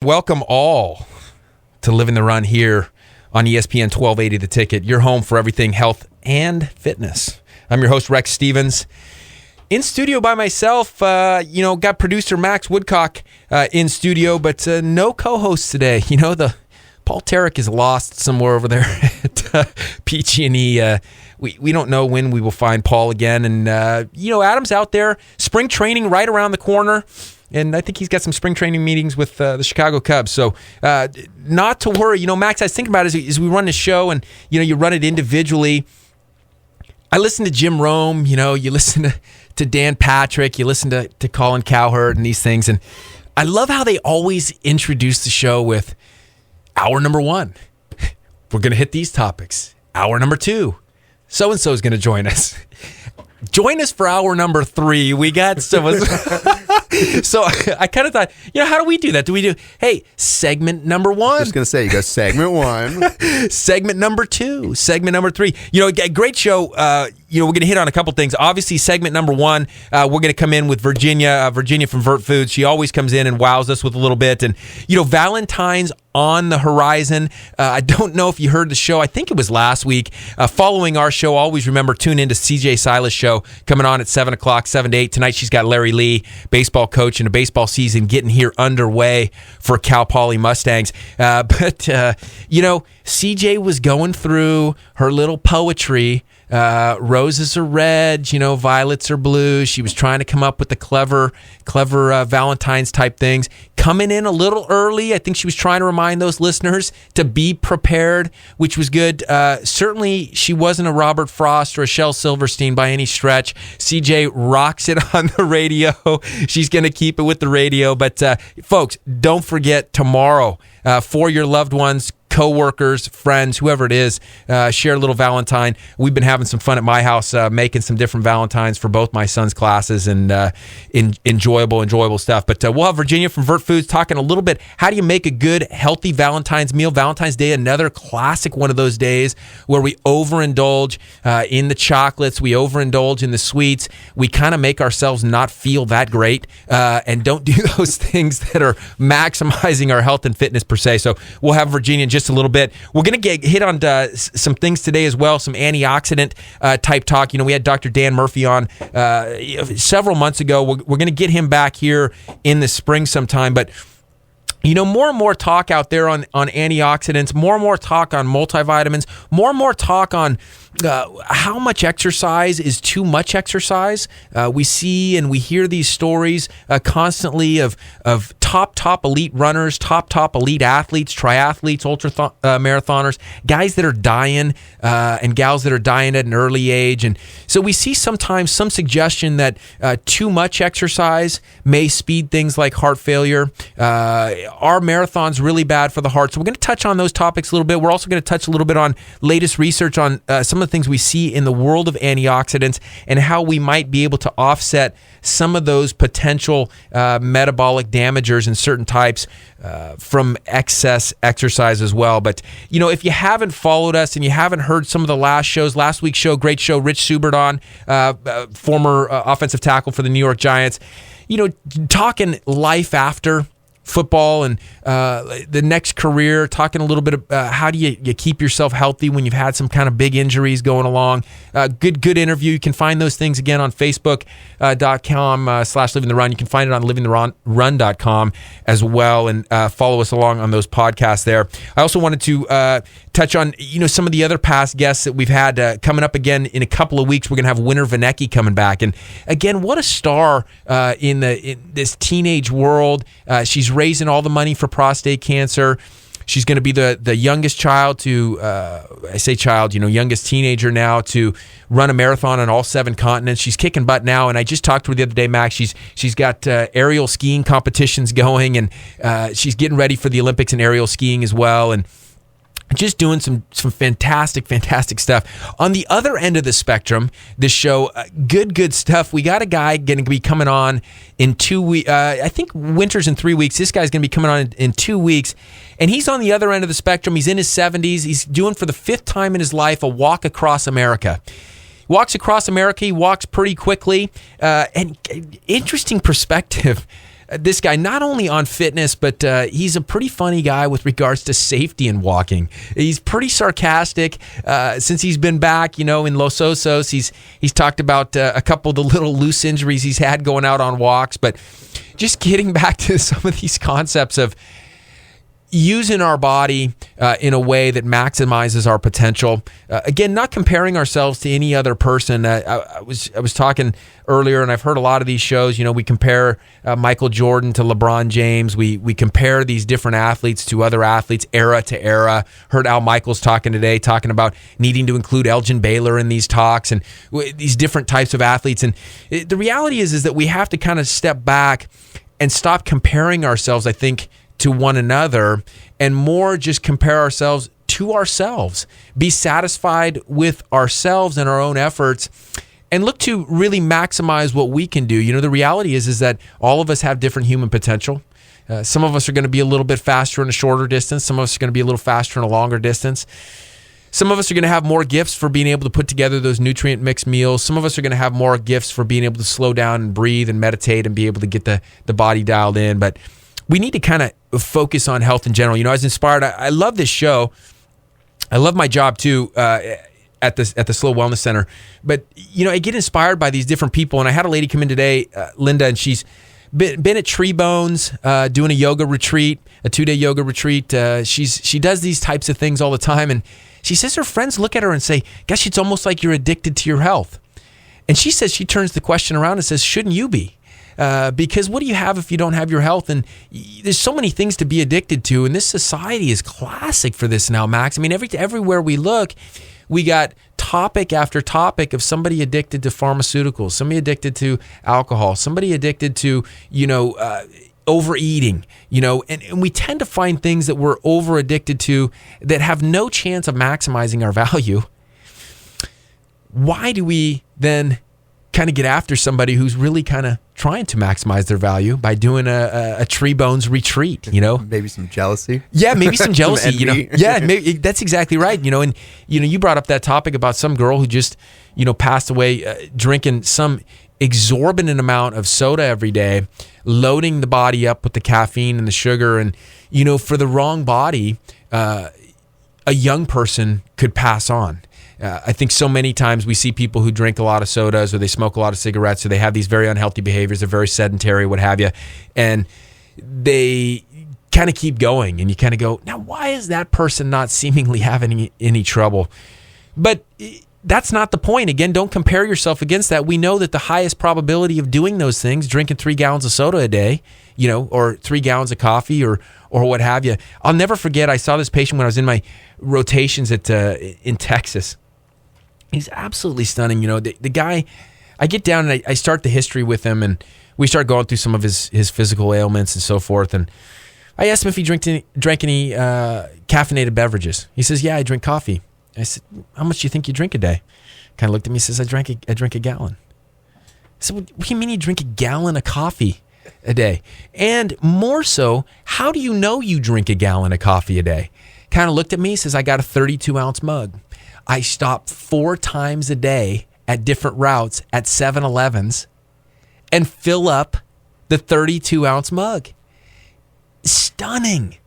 Welcome all to Living the Run here on ESPN 1280 The Ticket, your home for everything health and fitness. I'm your host, Rex Stevens. In studio by myself, got producer Max Woodcock in studio, but no co-host today. The Paul Tarek is lost somewhere over there at PG&E. We don't know when we will find Paul again. And, Adam's out there. Spring training right around the corner. And I think he's got some spring training meetings with the Chicago Cubs. So not to worry. Max, I was thinking about it as we run the show and, you run it individually. I listen to Jim Rome, you listen to Dan Patrick, you listen to Colin Cowherd and these things. And I love how they always introduce the show with hour number 1. We're going to hit these topics. Hour number 2. So-and-so is going to join us. Join us for hour number 3. We got some. So I kind of thought, how do we do that? Do we do, segment number 1? I was just going to say, you go segment 1. Segment number 2. Segment number 3. A great show. We're going to hit on a couple things. Obviously, segment number 1, we're going to come in with Virginia from VertFoods. She always comes in and wows us with a little bit. And, Valentines on the horizon. I don't know if you heard the show. I think it was last week. Following our show, always remember, tune into CJ Silas' show coming on at 7 o'clock, 7 to 8. Tonight, she's got Larry Lee, baseball coach, and a baseball season getting here underway for Cal Poly Mustangs. CJ was going through her little poetry. Roses are red, violets are blue. She was trying to come up with the clever Valentine's type things. Coming in a little early. I think she was trying to remind those listeners to be prepared, which was good. Certainly, she wasn't a Robert Frost or a Shel Silverstein by any stretch. CJ rocks it on the radio. She's going to keep it with the radio. But, folks, don't forget tomorrow, for your loved ones, co-workers, friends, whoever it is, share a little Valentine. We've been having some fun at my house, making some different Valentines for both my son's classes, and enjoyable stuff. But we'll have Virginia from VertFoods talking a little bit. How do you make a good, healthy Valentine's meal? Valentine's Day, another classic one of those days where we overindulge in the chocolates, we overindulge in the sweets. We kind of make ourselves not feel that great, and don't do those things that are maximizing our health and fitness per se. So we'll have Virginia in just a little bit. We're going to hit on some things today as well, some antioxidant type talk. We had Dr. Dan Murphy on several months ago. We're going to get him back here in the spring sometime. But more and more talk out there on antioxidants, more and more talk on multivitamins, more and more talk on how much exercise is too much exercise. We see and we hear these stories constantly of top elite runners, top elite athletes, triathletes, ultra marathoners, guys that are dying and gals that are dying at an early age. And so we see sometimes some suggestion that too much exercise may speed things like heart failure. Are marathons really bad for the heart? So we're going to touch on those topics a little bit. We're also going to touch a little bit on latest research on some of the things we see in the world of antioxidants and how we might be able to offset some of those potential metabolic damagers in certain types from excess exercise as well. But, if you haven't followed us and you haven't heard some of the last week's show, great show, Rich Subert on, former offensive tackle for the New York Giants, talking life after football and the next career, talking a little bit about how do you keep yourself healthy when you've had some kind of big injuries going along. Good interview. You can find those things again on Facebook.com/livingtherun. You can find it on livingtherun.com as well, and follow us along on those podcasts there. I also wanted to touch on some of the other past guests that we've had coming up again in a couple of weeks. We're going to have Winter Vanecki coming back, and again, what a star in this teenage world. She's raising all the money for prostate cancer. She's going to be the youngest child to, youngest teenager now to run a marathon on all 7 continents. She's kicking butt now, and I just talked to her the other day, Max. She's got aerial skiing competitions going, and she's getting ready for the Olympics in aerial skiing as well, and just doing some fantastic stuff. On the other end of the spectrum, this show, good stuff. We got a guy going to be coming on in 2 weeks. I think Winter's in 3 weeks. This guy's going to be coming on in 2 weeks. And he's on the other end of the spectrum. He's in his 70s. He's doing, for the 5th time in his life, a walk across America. Walks across America. He walks pretty quickly. And interesting perspective. this guy, not only on fitness, but he's a pretty funny guy with regards to safety in walking. He's pretty sarcastic. Since he's been back, in Los Osos, he's talked about a couple of the little loose injuries he's had going out on walks, but just getting back to some of these concepts of using our body in a way that maximizes our potential. Again, not comparing ourselves to any other person. I was talking earlier, and I've heard a lot of these shows. We compare Michael Jordan to LeBron James. We compare these different athletes to other athletes, era to era. Heard Al Michaels talking today, talking about needing to include Elgin Baylor in these talks and these different types of athletes. And the reality is that we have to kind of step back and stop comparing ourselves, I think, to one another, and more just compare ourselves to ourselves. Be satisfied with ourselves and our own efforts, and look to really maximize what we can do. The reality is that all of us have different human potential. Some of us are going to be a little bit faster in a shorter distance. Some of us are going to be a little faster in a longer distance. Some of us are going to have more gifts for being able to put together those nutrient mixed meals. Some of us are going to have more gifts for being able to slow down and breathe and meditate and be able to get the body dialed in. But we need to kind of focus on health in general. I was inspired. I love this show. I love my job too at the Slow Wellness Center. But I get inspired by these different people. And I had a lady come in today, Linda, and she's been at Tree Bones doing a yoga retreat, a 2-day yoga retreat. She does these types of things all the time, and she says her friends look at her and say, "Gosh, it's almost like you're addicted to your health." And she says she turns the question around and says, "Shouldn't you be?" Because what do you have if you don't have your health? And there's so many things to be addicted to, and this society is classic for this now, Max. I mean, everywhere we look, we got topic after topic of somebody addicted to pharmaceuticals, somebody addicted to alcohol, somebody addicted to, overeating, and we tend to find things that we're over addicted to that have no chance of maximizing our value. Why do we then kind of get after somebody who's really kind of trying to maximize their value by doing a Tree Bones retreat, Maybe some jealousy. Yeah, maybe some jealousy, Some envy. Yeah, maybe, that's exactly right, and you brought up that topic about some girl who just, passed away drinking some exorbitant amount of soda every day, loading the body up with the caffeine and the sugar, and for the wrong body, a young person could pass on. I think so many times we see people who drink a lot of sodas, or they smoke a lot of cigarettes, or they have these very unhealthy behaviors. They're very sedentary, what have you, and they kind of keep going. And you kind of go, now, why is that person not seemingly having any trouble? But that's not the point. Again, don't compare yourself against that. We know that the highest probability of doing those things, drinking 3 gallons of soda a day, or 3 gallons of coffee, or what have you. I'll never forget, I saw this patient when I was in my rotations in Texas. He's absolutely stunning. The guy, I get down and I start the history with him, and we start going through some of his physical ailments and so forth. And I asked him if he drank any caffeinated beverages. He says, "Yeah, I drink coffee." I said, "How much do you think you drink a day?" Kind of looked at me and says, I drink a gallon. I said, "What do you mean you drink a gallon of coffee a day? And more so, how do you know you drink a gallon of coffee a day?" Kind of looked at me, says, "I got a 32-ounce mug. I stop 4 times a day at different routes at 7-Elevens and fill up the 32-ounce mug." Stunning.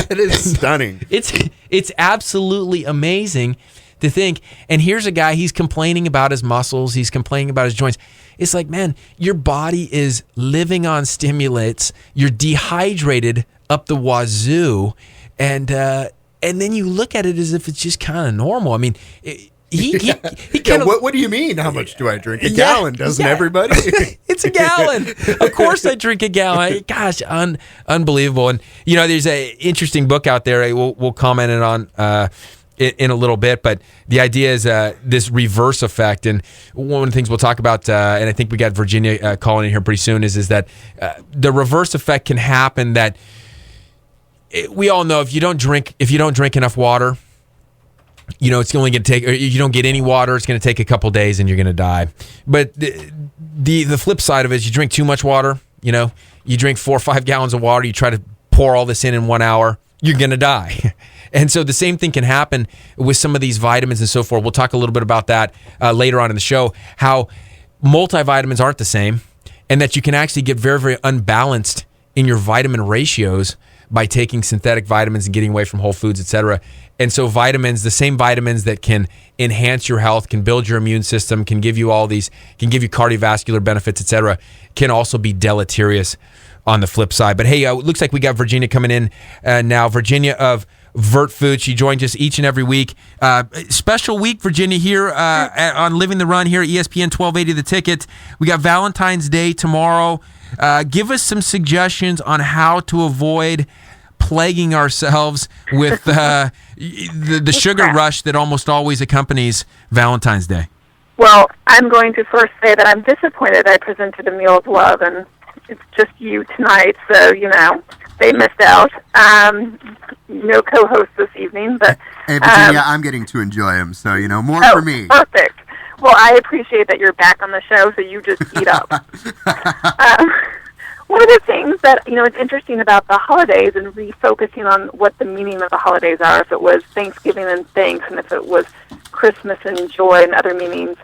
It is stunning. It's absolutely amazing to think. And here's a guy, he's complaining about his muscles, he's complaining about his joints. It's like, man, your body is living on stimulants. You're dehydrated up the wazoo, and then you look at it as if it's just kind of normal. I mean, he kind of. What do you mean? How much do I drink? A gallon, doesn't everybody? It's a gallon. Of course, I drink a gallon. Gosh, unbelievable. And there's an interesting book out there. We'll comment it on in a little bit, but the idea is this reverse effect. And one of the things we'll talk about, and I think we got Virginia calling in here pretty soon, is that the reverse effect can happen. That we all know if you don't drink enough water, it's only going to take, or you don't get any water, it's going to take a couple days and you're going to die. But the flip side of it is you drink too much water, you drink 4 or 5 gallons of water, you try to pour all this in 1 hour, you're going to die. And so the same thing can happen with some of these vitamins and so forth. We'll talk a little bit about that later on in the show, how multivitamins aren't the same. and that you can actually get very, very unbalanced in your vitamin ratios by taking synthetic vitamins and getting away from whole foods, et cetera. And so vitamins, the same vitamins that can enhance your health, can build your immune system, can give you all these, can give you cardiovascular benefits, et cetera, can also be deleterious on the flip side. But hey, it looks like we got Virginia coming in now. Virginia of VertFoods. She joins us each and every week. Special week, Virginia, here on Living the Run here at ESPN 1280 The Ticket. We got Valentine's Day tomorrow. Give us some suggestions on how to avoid plaguing ourselves with the sugar rush that almost always accompanies Valentine's Day. Well, I'm going to first say that I'm disappointed I presented a meal of love, and it's just you tonight, so, they missed out. No co-host this evening, but... Hey, Virginia, I'm getting to enjoy them, so, more for me. Perfect. Well, I appreciate that you're back on the show, so you just eat up. One of the things that, is interesting about the holidays and refocusing on what the meaning of the holidays are, if it was Thanksgiving and thanks, and if it was Christmas and joy and other meanings.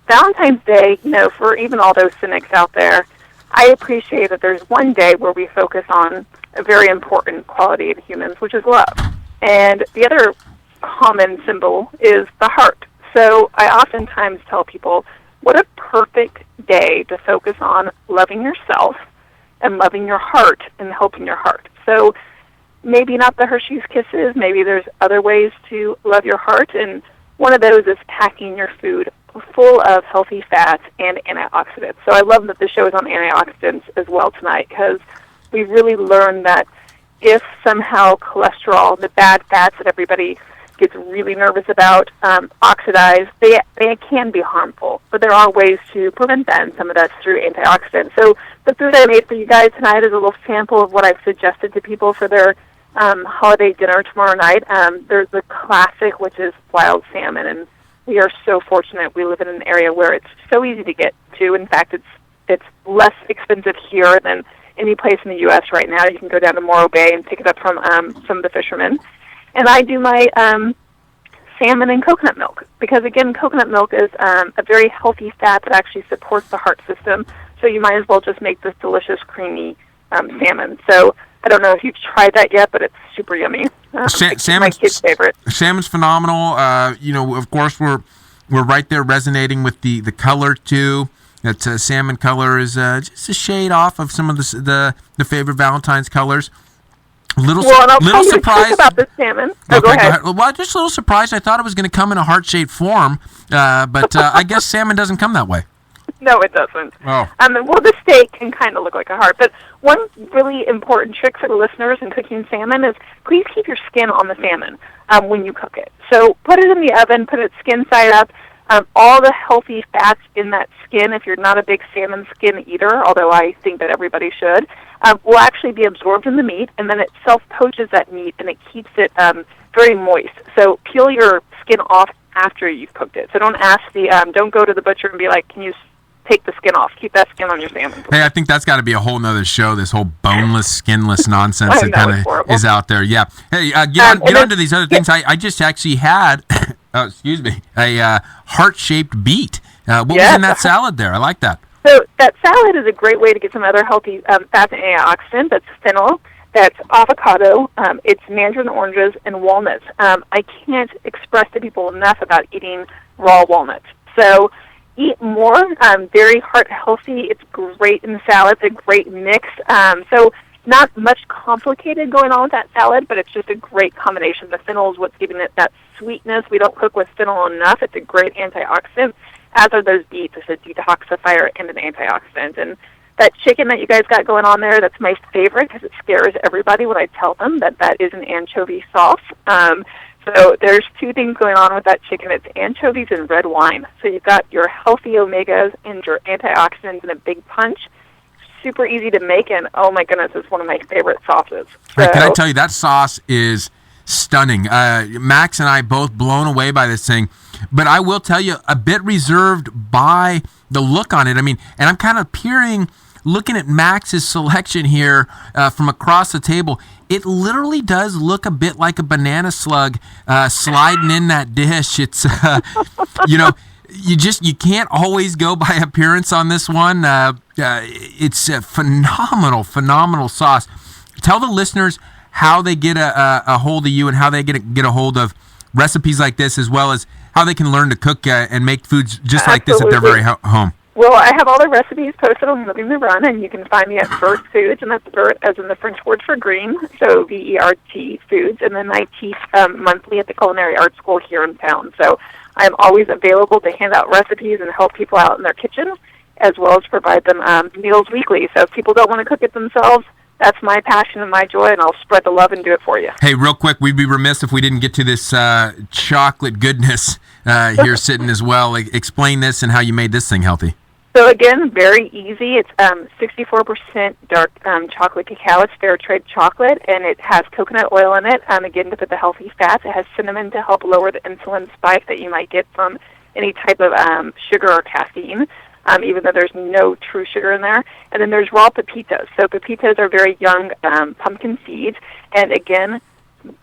Valentine's Day, for even all those cynics out there, I appreciate that there's one day where we focus on a very important quality in humans, which is love. And the other common symbol is the heart. So I oftentimes tell people, what a perfect day to focus on loving yourself and loving your heart and helping your heart. So maybe not the Hershey's Kisses, maybe there's other ways to love your heart, and one of those is packing your food full of healthy fats and antioxidants. So I love that the show is on antioxidants as well tonight, because we really learned that if somehow cholesterol, the bad fats that everybody gets really nervous about, oxidize, they can be harmful. But there are ways to prevent that, and some of that's through antioxidants. So the food I made for you guys tonight is a little sample of what I've suggested to people for their holiday dinner tomorrow night. There's the classic, which is wild salmon, and we are so fortunate. We live in an area where it's so easy to get to. In fact, it's less expensive here than any place in the U.S. right now. You can go down to Morro Bay and pick it up from some of the fishermen. And I do my salmon and coconut milk because, again, coconut milk is a very healthy fat that actually supports the heart system. So you might as well just make this delicious, creamy salmon. So I don't know if you've tried that yet, but it's super yummy. It's my kid's favorite. Salmon's phenomenal. Of course, we're right there resonating with the color, too. That salmon color is just a shade off of some of the favorite Valentine's colors. Little surprised about the salmon. Okay, go ahead. Well, just a little surprised. I thought it was going to come in a heart-shaped form, but I guess salmon doesn't come that way. No, it doesn't. Oh. Well, the steak can kind of look like a heart, but one really important trick for the listeners in cooking salmon is please keep your skin on the salmon when you cook it. So put it in the oven, put it skin side up. All the healthy fats in that skin, if you're not a big salmon skin eater, although I think that everybody should, will actually be absorbed in the meat, and then it self-poaches that meat, and it keeps it very moist. So peel your skin off after you've cooked it. So don't go to the butcher and be like, can you take the skin off? Keep that skin on your salmon. Hey, I think that's got to be a whole nother show, this whole boneless, skinless nonsense that kind of is out there. Yeah. Hey, get on to these other things. I just actually had... a heart-shaped beet. What was in that salad there? I like that. So that salad is a great way to get some other healthy fats and antioxidants. That's fennel, that's avocado, it's mandarin oranges, and walnuts. I can't express to people enough about eating raw walnuts. So eat more, very heart healthy. It's great in the salad. It's a great mix. So not much complicated going on with that salad, but it's just a great combination. The fennel is what's giving it that sweetness. We don't cook with fennel enough. It's a great antioxidant, as are those beets. It's a detoxifier and an antioxidant. And that chicken that you guys got going on there, that's my favorite because it scares everybody when I tell them that is an anchovy sauce. So there's two things going on with that chicken. It's anchovies and red wine. So you've got your healthy omegas and your antioxidants in a big punch. Super easy to make, and oh my goodness, it's one of my favorite sauces. So, can I tell you, that sauce is stunning. Max and I both blown away by this thing, but I will tell you, a bit reserved by the look on it. I mean, and I'm kind of looking at Max's selection here from across the table. It literally does look a bit like a banana slug sliding in that dish. It's, you can't always go by appearance on this one. It's a phenomenal sauce. Tell the listeners how they get a hold of you and how they get a hold of recipes like this, as well as how they can learn to cook and make foods just like this at their very home. Well, I have all the recipes posted on Living the Run, and you can find me at VertFoods, and that's Vert as in the French word for green, so VERT Foods, and then I teach monthly at the Culinary Art School here in town. So I'm always available to hand out recipes and help people out in their kitchen, as well as provide them meals weekly. So if people don't want to cook it themselves, that's my passion and my joy, and I'll spread the love and do it for you. Hey, real quick, we'd be remiss if we didn't get to this chocolate goodness here sitting as well. Like, explain this and how you made this thing healthy. So again, very easy. It's 64% dark chocolate cacao. It's fair trade chocolate, and it has coconut oil in it. Again, to put the healthy fats. It has cinnamon to help lower the insulin spike that you might get from any type of sugar or caffeine, even though there's no true sugar in there. And then there's raw pepitas. So pepitas are very young pumpkin seeds, and again,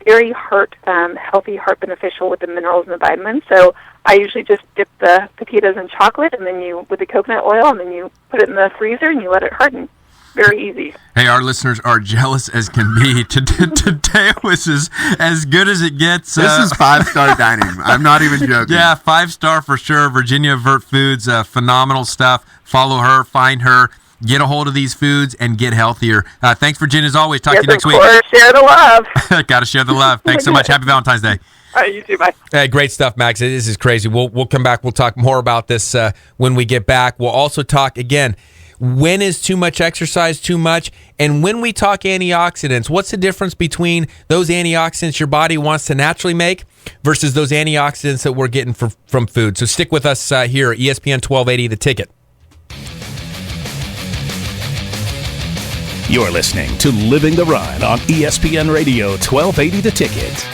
very healthy, heart beneficial with the minerals and the vitamins. So I usually just dip the pepitas in chocolate, and then with the coconut oil, and then you put it in the freezer and you let it harden. Very easy. Hey, our listeners are jealous as can be. Today was as good as it gets. This is 5-star dining. I'm not even joking. Yeah, 5-star for sure. Virginia VertFoods, phenomenal stuff. Follow her, find her. Get a hold of these foods and get healthier. Thanks, Virginia, as always. Talk to you next week. Share the love. Got to share the love. Thanks so much. Happy Valentine's Day. All right, you too. Bye. Hey, great stuff, Max. This is crazy. We'll come back. We'll talk more about this when we get back. We'll also talk, again, when is too much exercise too much? And when we talk antioxidants, what's the difference between those antioxidants your body wants to naturally make versus those antioxidants that we're getting from food? So stick with us here at ESPN 1280, The Ticket. You're listening to Living the Run on ESPN Radio 1280 The Ticket.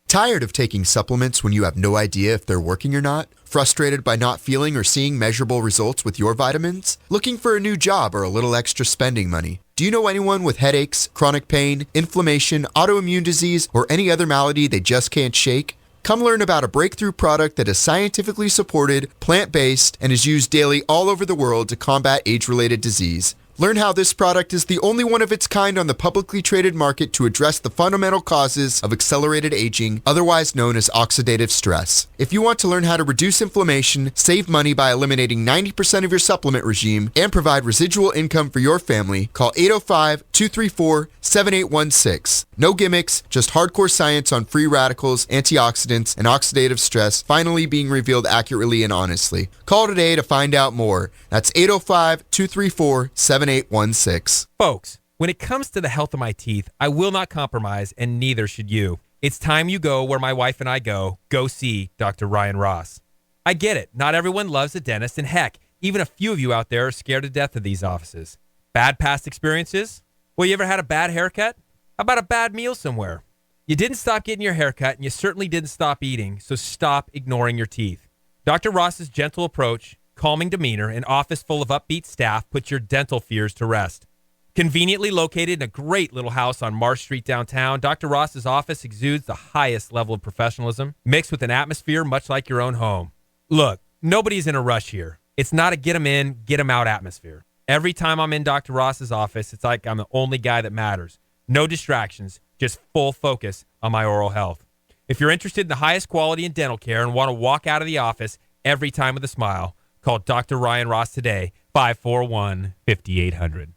Tired of taking supplements when you have no idea if they're working or not? Frustrated by not feeling or seeing measurable results with your vitamins? Looking for a new job or a little extra spending money? Do you know anyone with headaches, chronic pain, inflammation, autoimmune disease, or any other malady they just can't shake? Come learn about a breakthrough product that is scientifically supported, plant-based, and is used daily all over the world to combat age-related disease. Learn how this product is the only one of its kind on the publicly traded market to address the fundamental causes of accelerated aging, otherwise known as oxidative stress. If you want to learn how to reduce inflammation, save money by eliminating 90% of your supplement regime, and provide residual income for your family, call 805-234-7816. No gimmicks, just hardcore science on free radicals, antioxidants, and oxidative stress finally being revealed accurately and honestly. Call today to find out more. That's 805-234-7816. Folks, when it comes to the health of my teeth, I will not compromise, and neither should you. It's time you go where my wife and I go see Dr. Ryan Ross. I get it. Not everyone loves a dentist, and heck, even a few of you out there are scared to death of these offices. Bad past experiences? Well, you ever had a bad haircut? How about a bad meal somewhere? You didn't stop getting your haircut, and you certainly didn't stop eating, so stop ignoring your teeth. Dr. Ross's gentle approach, calming demeanor, and office full of upbeat staff puts your dental fears to rest. Conveniently located in a great little house on Marsh Street downtown, Dr. Ross's office exudes the highest level of professionalism, mixed with an atmosphere much like your own home. Look, nobody's in a rush here. It's not a get 'em in, get 'em out atmosphere. Every time I'm in Dr. Ross's office, it's like I'm the only guy that matters. No distractions, just full focus on my oral health. If you're interested in the highest quality in dental care and want to walk out of the office every time with a smile, call Dr. Ryan Ross today, 541-5800.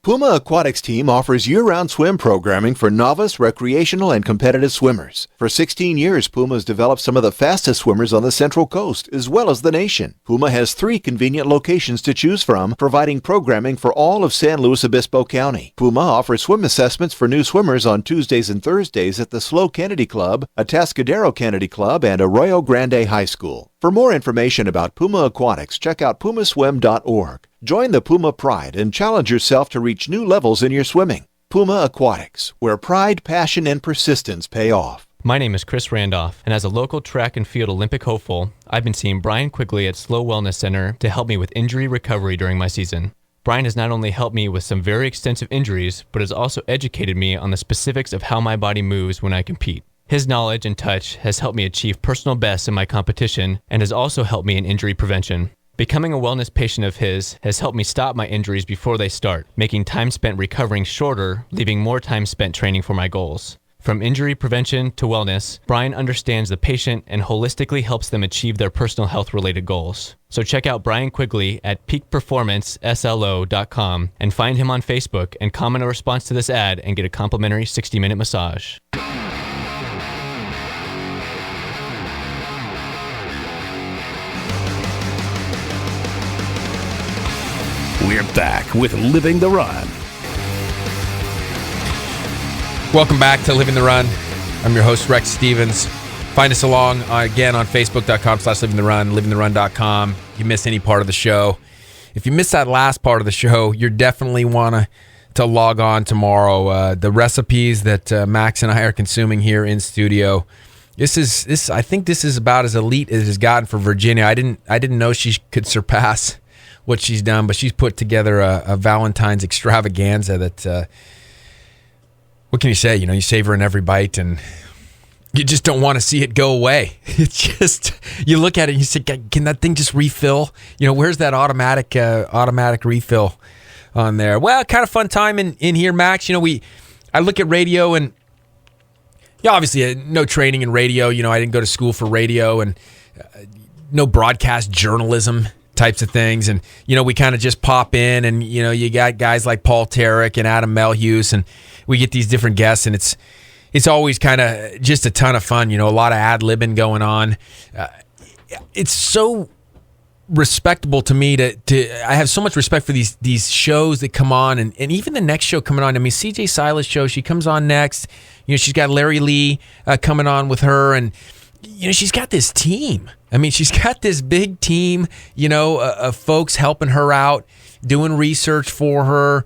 Puma Aquatics team offers year-round swim programming for novice, recreational, and competitive swimmers. For 16 years, Puma has developed some of the fastest swimmers on the Central Coast, as well as the nation. Puma has 3 convenient locations to choose from, providing programming for all of San Luis Obispo County. Puma offers swim assessments for new swimmers on Tuesdays and Thursdays at the SLO Kennedy Club, Atascadero Kennedy Club, and Arroyo Grande High School. For more information about Puma Aquatics, check out pumaswim.org. Join the Puma Pride and challenge yourself to reach new levels in your swimming. Puma Aquatics, where pride, passion, and persistence pay off. My name is Chris Randolph, and as a local track and field Olympic hopeful, I've been seeing Brian Quigley at SLO Wellness Center to help me with injury recovery during my season. Brian has not only helped me with some very extensive injuries, but has also educated me on the specifics of how my body moves when I compete. His knowledge and touch has helped me achieve personal bests in my competition and has also helped me in injury prevention. Becoming a wellness patient of his has helped me stop my injuries before they start, making time spent recovering shorter, leaving more time spent training for my goals. From injury prevention to wellness, Brian understands the patient and holistically helps them achieve their personal health-related goals. So check out Brian Quigley at peakperformanceslo.com and find him on Facebook and comment a response to this ad and get a complimentary 60-minute massage. We're back with Living the Run. Welcome back to Living the Run. I'm your host, Rex Stevens. Find us along again on Facebook.com/livingtherun, livingtherun.com. If you miss any part of the show, if you missed that last part of the show, you definitely want to log on tomorrow. The recipes that Max and I are consuming here in studio. I think this is about as elite as it's gotten for Virginia. I didn't know she could surpass what she's done, but she's put together a Valentines extravaganza that, what can you say? You know, you savor in every bite and you just don't want to see it go away. It's just, you look at it and you say, can that thing just refill? You know, where's that automatic refill on there? Well, kind of fun time in here, Max. You know, I look at radio and, yeah, obviously no training in radio. You know, I didn't go to school for radio and no broadcast journalism types of things. And, you know, we kind of just pop in and, you know, you got guys like Paul Tarek and Adam Melhuse and we get these different guests and it's always kind of just a ton of fun. You know, a lot of ad-libbing going on. It's so respectable to me I have so much respect for these shows that come on and even the next show coming on. I mean, CJ Silas' show, she comes on next. You know, she's got Larry Lee coming on with her and, you know, she's got this team. I mean, she's got this big team, you know, of folks helping her out, doing research for her,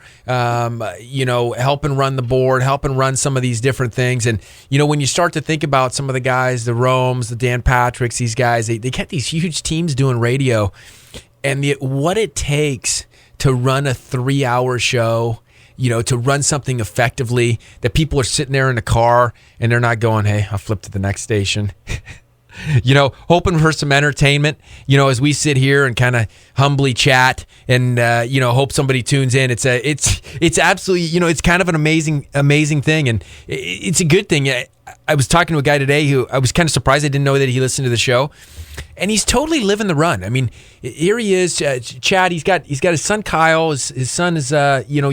you know, helping run the board, helping run some of these different things. And, you know, when you start to think about some of the guys, the Romes, the Dan Patricks, these guys, they get these huge teams doing radio. And what it takes to run a 3-hour show, you know, to run something effectively, that people are sitting there in the car and they're not going, hey, I'll flip to the next station. You know, hoping for some entertainment, you know, as we sit here and kind of humbly chat and, you know, hope somebody tunes in. It's absolutely, you know, it's kind of an amazing thing. And it's a good thing. I was talking to a guy today who I was kind of surprised I didn't know that he listened to the show. And he's totally living the run. I mean, here he is, Chad. He's got his son Kyle. His son is, you know,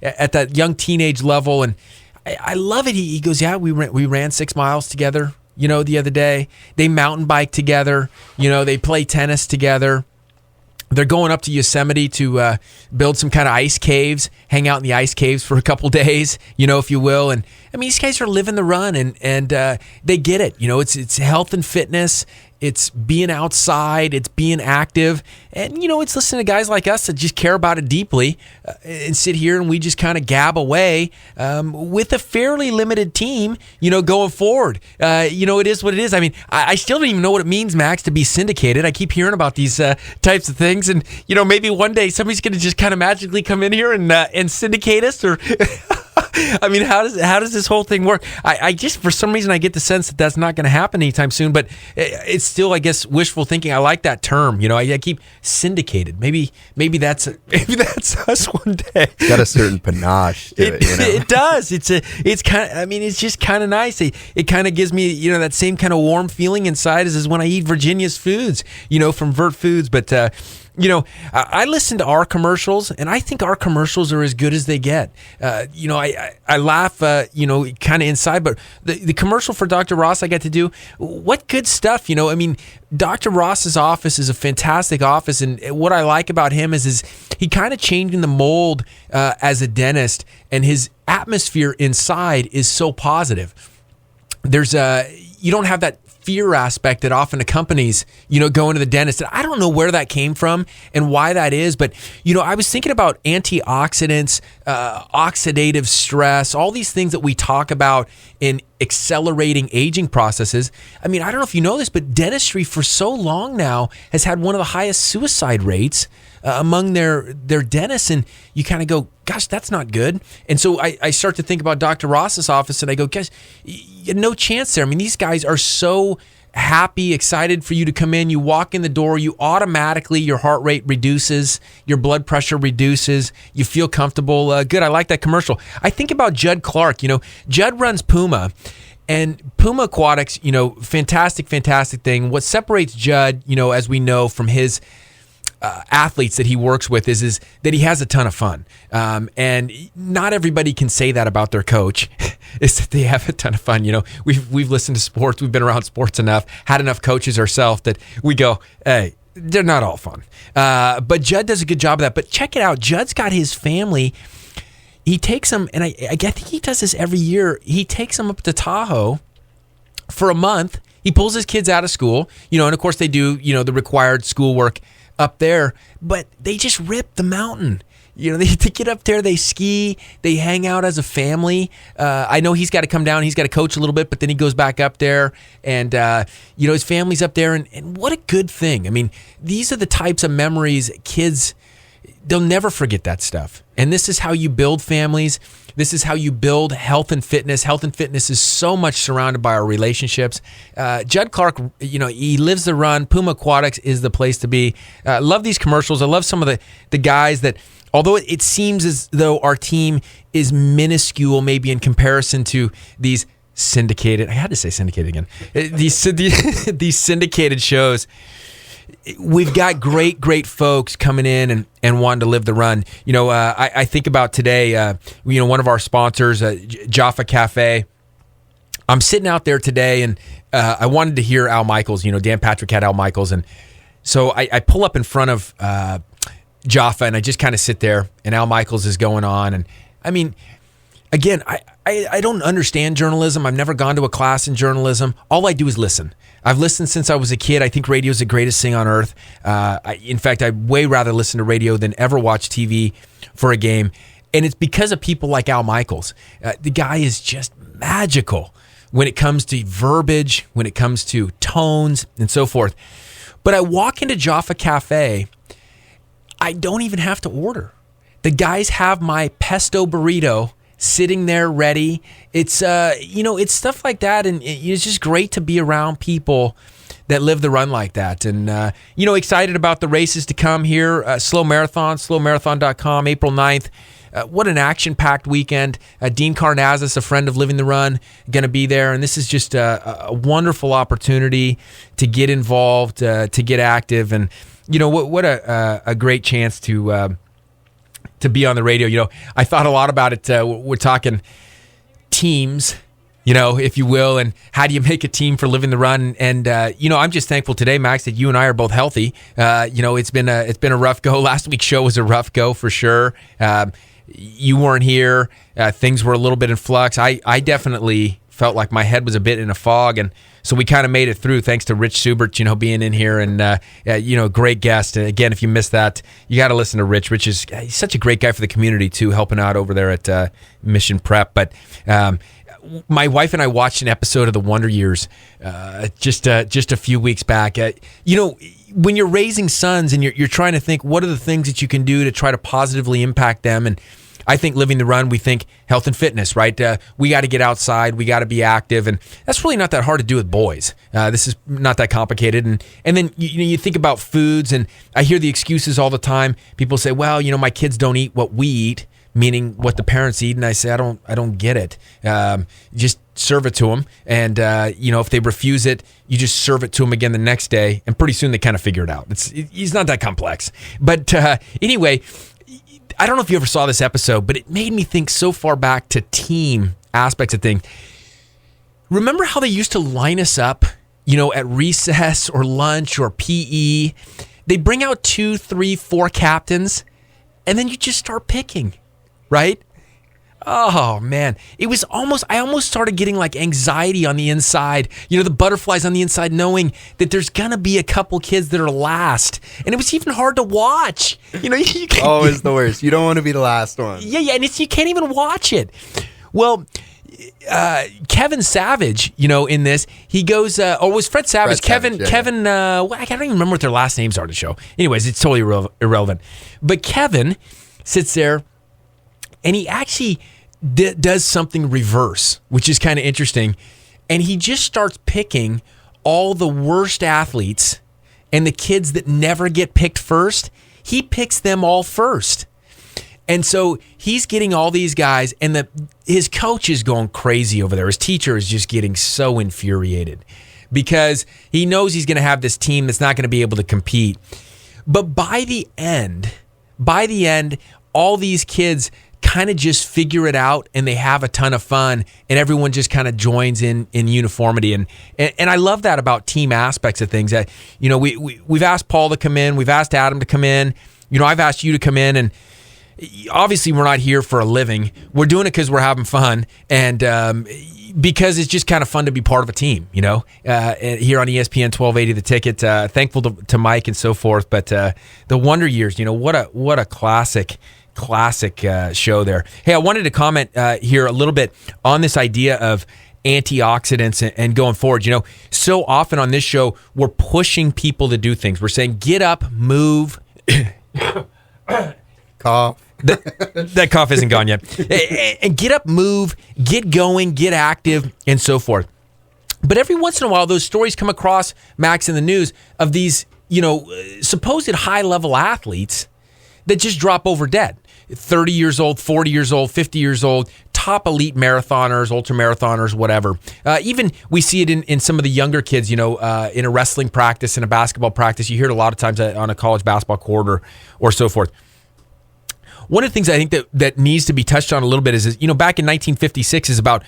at that young teenage level. And I love it. He goes, yeah, we ran 6 miles together. You know, the other day, they mountain bike together. You know, they play tennis together. They're going up to Yosemite to build some kind of ice caves, hang out in the ice caves for a couple days, you know, if you will. And I mean, these guys are living the run and they get it. You know, it's health and fitness. It's being outside. It's being active. And, you know, it's listening to guys like us that just care about it deeply and sit here and we just kind of gab away with a fairly limited team, you know, going forward. You know, it is what it is. I mean, I still don't even know what it means, Max, to be syndicated. I keep hearing about these types of things. And, you know, maybe one day somebody's going to just kind of magically come in here and syndicate us or... I mean, how does this whole thing work? I just, for some reason, I get the sense that that's not going to happen anytime soon, but it's still, I guess, wishful thinking. I like that term. You know, I keep syndicated. Maybe that's us one day. It's got a certain panache to it, you know? It does. It's kind of, I mean, it's just kind of nice. It kind of gives me, you know, that same kind of warm feeling inside as when I eat Virginia's foods, you know, from VertFoods. But, you know, I listen to our commercials, and I think our commercials are as good as they get. You know, I laugh, you know, kind of inside, but the commercial for Dr. Ross I got to do, what good stuff, you know. I mean, Dr. Ross's office is a fantastic office, and what I like about him is he kind of changing the mold as a dentist, and his atmosphere inside is so positive. You don't have that fear aspect that often accompanies, you know, going to the dentist. And I don't know where that came from and why that is, but, you know, I was thinking about antioxidants, oxidative stress, all these things that we talk about in accelerating aging processes. I mean, I don't know if you know this, but dentistry for so long now has had one of the highest suicide rates among their dentists, and you kind of go, gosh, that's not good. And so I start to think about Dr. Ross's office, and I go, guys, no chance there. I mean, these guys are so happy, excited for you to come in. You walk in the door, you automatically, your heart rate reduces, your blood pressure reduces, you feel comfortable. Good, I like that commercial. I think about Judd Clark. Judd runs Puma, and Puma Aquatics, fantastic thing. What separates Judd, as we know from his athletes that he works with is that he has a ton of fun. And not everybody can say that about their coach, is that they have a ton of fun. We've listened to sports, we've been around sports enough, had enough coaches ourselves that we go, hey, they're not all fun. But Judd does a good job of that. But check it out. Judd's got his family. He takes them, and I think he does this every year. He takes them up to Tahoe for a month. He pulls his kids out of school, and of course they do, the required schoolwork up there, but they just rip the mountain. They get up there, they ski, they hang out as a family. I know he's got to come down, he's got to coach a little bit, but then he goes back up there, and his family's up there, and what a good thing. I mean, these are the types of memories kids, they'll never forget that stuff. And this is how you build families. This is how you build health and fitness. Health and fitness is so much surrounded by our relationships. Judd Clark, he lives the run. Puma Aquatics is the place to be. I love these commercials. I love some of the guys that, although it seems as though our team is minuscule maybe in comparison to these syndicated, I had to say syndicated again, these syndicated shows, we've got great folks coming in and wanting to live the run. I think about today, one of our sponsors, Jaffa Cafe. I'm sitting out there today, and I wanted to hear Al Michaels. Dan Patrick had Al Michaels, and so I pull up in front of Jaffa, and I just kind of sit there, and Al Michaels is going on. And I mean, again, I don't understand journalism. I've never gone to a class in journalism. All I do is listen. I've listened since I was a kid. I think radio is the greatest thing on earth. In fact, I'd way rather listen to radio than ever watch TV for a game. And it's because of people like Al Michaels. The guy is just magical when it comes to verbiage, when it comes to tones, and so forth. But I walk into Jaffa Cafe, I don't even have to order. The guys have my pesto burrito sitting there ready. It's it's stuff like that, and it's just great to be around people that live the run like that. And excited about the races to come here. Slow Marathon, slowmarathon.com, April 9th. What an action-packed weekend. Dean Karnazes, a friend of Living the Run, going to be there, and this is just a wonderful opportunity to get involved, to get active, and what a great chance to be on the radio. I thought a lot about it. We're talking teams, if you will, and how do you make a team for Living the Run? And I'm just thankful today, Max, that you and I are both healthy. It's been a rough go. Last week's show was a rough go for sure. You weren't here. Things were a little bit in flux. I definitely felt like my head was a bit in a fog, and so we kind of made it through thanks to Rich Subert, being in here, and great guest. And again, if you missed that, you got to listen to Rich. Rich he's such a great guy for the community too, helping out over there at Mission Prep. But my wife and I watched an episode of The Wonder Years just a few weeks back. When you're raising sons and you're trying to think what are the things that you can do to try to positively impact them, and I think Living the Run, we think health and fitness, right? We got to get outside. We got to be active. And that's really not that hard to do with boys. This is not that complicated. And then you think about foods, and I hear the excuses all the time. People say, well, my kids don't eat what we eat, meaning what the parents eat. And I say, I don't get it. Just serve it to them. And, if they refuse it, you just serve it to them again the next day. And pretty soon they kind of figure it out. It's not that complex. But anyway, I don't know if you ever saw this episode, but it made me think so far back to team aspects of things. Remember how they used to line us up, at recess or lunch or PE? They bring out 2, 3, 4 captains, and then you just start picking, right? Oh, man. I almost started getting like anxiety on the inside, the butterflies on the inside, knowing that there's going to be a couple kids that are last. And it was even hard to watch. Always the worst. You don't want to be the last one. Yeah. And you can't even watch it. Well, Kevin Savage, in this, he goes, or was Fred Savage? Kevin, I don't even remember what their last names are to the show. Anyways, it's totally irrelevant. But Kevin sits there and he actually does something reverse, which is kind of interesting. And he just starts picking all the worst athletes and the kids that never get picked first. He picks them all first. And so he's getting all these guys, and his coach is going crazy over there. His teacher is just getting so infuriated because he knows he's going to have this team that's not going to be able to compete. But by the end, all these kids kind of just figure it out, and they have a ton of fun, and everyone just kind of joins in uniformity. And I love that about team aspects of things. That we've asked Paul to come in, we've asked Adam to come in. I've asked you to come in, and obviously we're not here for a living. We're doing it because we're having fun, and because it's just kind of fun to be part of a team, here on ESPN 1280 The Ticket. Thankful to Mike and so forth. But the Wonder Years, what a classic show there. Hey, I wanted to comment here a little bit on this idea of antioxidants and going forward. So often on this show, we're pushing people to do things. We're saying, get up, move. Cough. That cough isn't gone yet. And get up, move, get going, get active, and so forth. But every once in a while, those stories come across, Max, in the news of these, supposed high-level athletes that just drop over dead. 30 years old, 40 years old, 50 years old, top elite marathoners, ultramarathoners, whatever. Even we see it in some of the younger kids, in a wrestling practice, in a basketball practice. You hear it a lot of times on a college basketball court or so forth. One of the things I think that needs to be touched on a little bit is back in 1956 is about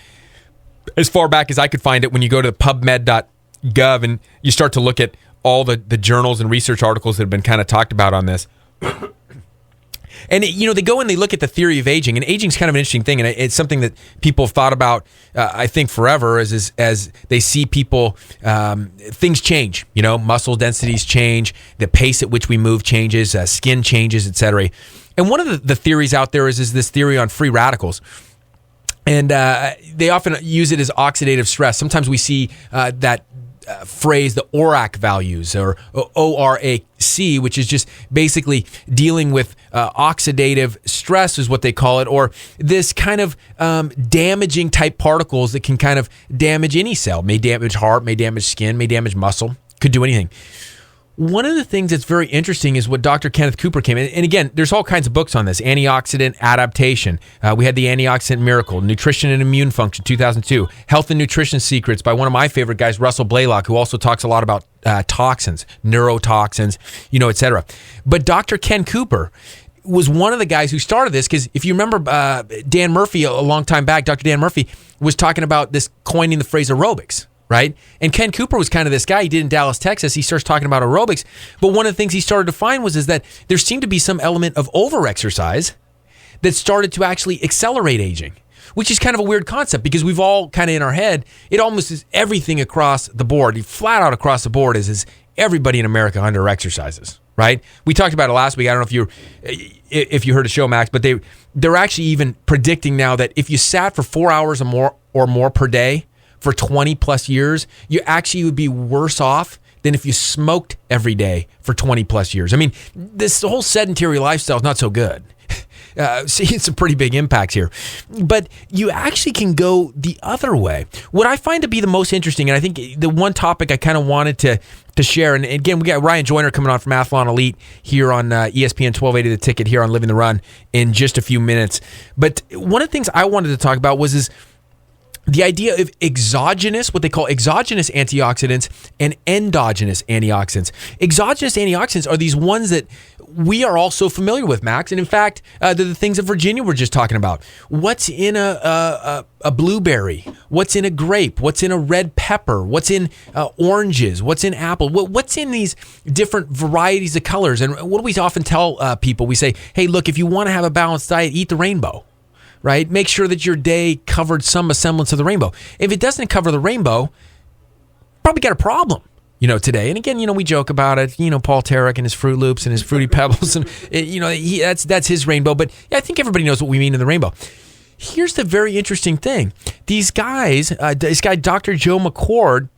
as far back as I could find it. When you go to PubMed.gov and you start to look at all the journals and research articles that have been kind of talked about on this. And, they go and they look at the theory of aging, and aging is kind of an interesting thing, and it's something that people have thought about, I think, forever as they see people, things change, muscle densities change, the pace at which we move changes, skin changes, etc. And one of the theories out there is this theory on free radicals. And they often use it as oxidative stress. Sometimes we see that phrase, the ORAC values, or ORAC, which is just basically dealing with oxidative stress is what they call it, or this kind of damaging type particles that can kind of damage any cell, may damage heart, may damage skin, may damage muscle, could do anything. One of the things that's very interesting is what Dr. Kenneth Cooper came in. And again, there's all kinds of books on this. Antioxidant Adaptation. We had the Antioxidant Miracle. Nutrition and Immune Function, 2002. Health and Nutrition Secrets by one of my favorite guys, Russell Blaylock, who also talks a lot about toxins, neurotoxins, etc. But Dr. Ken Cooper was one of the guys who started this, because if you remember Dan Murphy a long time back, Dr. Dan Murphy was talking about this, coining the phrase aerobics. Right? And Ken Cooper was kind of this guy. He did in Dallas, Texas. He starts talking about aerobics. But one of the things he started to find is that there seemed to be some element of overexercise that started to actually accelerate aging, which is kind of a weird concept, because we've all kind of in our head, it almost is everything across the board, flat out across the board is everybody in America under exercises, right? We talked about it last week. I don't know if you heard the show, Max, but they're actually even predicting now that if you sat for 4 hours or more per day for 20 plus years, you actually would be worse off than if you smoked every day for 20 plus years. I mean, this whole sedentary lifestyle is not so good. Seeing some pretty big impacts here. But you actually can go the other way. What I find to be the most interesting, and I think the one topic I kind of wanted to share, and again, we got Ryan Joyner coming on from Athlon Elite here on ESPN 1280 The Ticket here on Living the Run in just a few minutes. But one of the things I wanted to talk about was the idea of exogenous, what they call exogenous antioxidants and endogenous antioxidants. Exogenous antioxidants are these ones that we are all so familiar with, Max. And in fact, they're the things that Virginia were just talking about. What's in a blueberry? What's in a grape? What's in a red pepper? What's in oranges? What's in apple? What's in these different varieties of colors? And what do we often tell people? We say, hey, look, if you want to have a balanced diet, eat the rainbow. Right? Make sure that your day covered some semblance of the rainbow. If it doesn't cover the rainbow, probably got a problem, today. And again, we joke about it, Paul Tarek and his Fruit Loops and his Fruity Pebbles, and, that's his rainbow. But yeah, I think everybody knows what we mean in the rainbow. here's the very interesting thing. These guys, this guy, Dr. Joe McCord,